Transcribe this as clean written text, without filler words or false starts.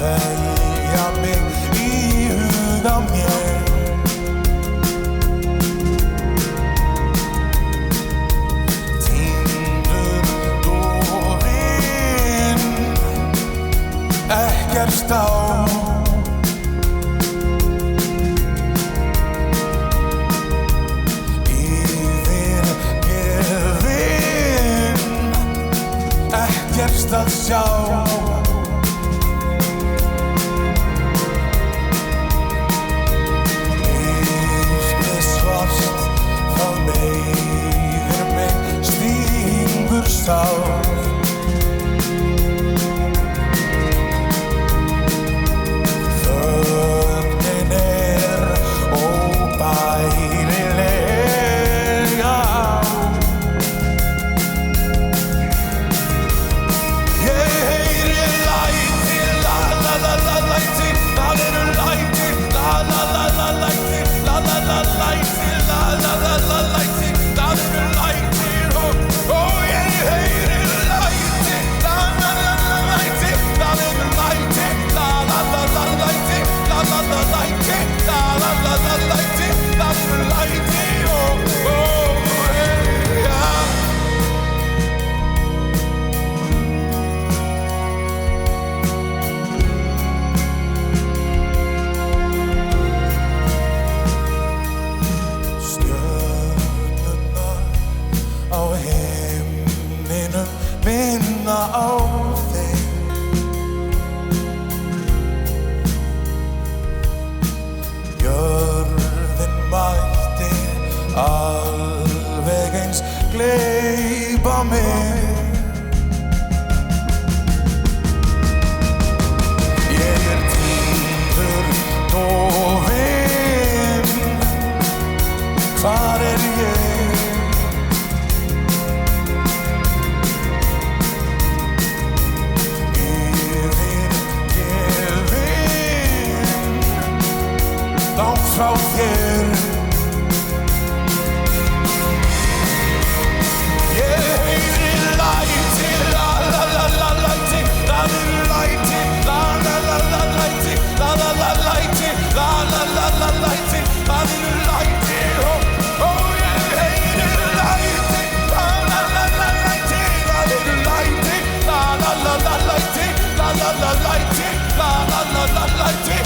velja mig í huga mér. Týndur dofinn, ekkert á. Ekkert að sjá. Myrkrið svart, það meiðir mig, stingur sárt. Þögnin óbærileg, minna á þig. Jörðin mætti alveg eins gleypa mig. Ég týndur dofinn, hvar ég? Langt frá þér. Ég heyri læti, la la la la læti, það eru læti, la la la la læti, la la la læti, la la la la læti, það eru læti, ég heyri læti, la la la la læti, það eru læti, la la la la læti, la la la læti, la la la la læti.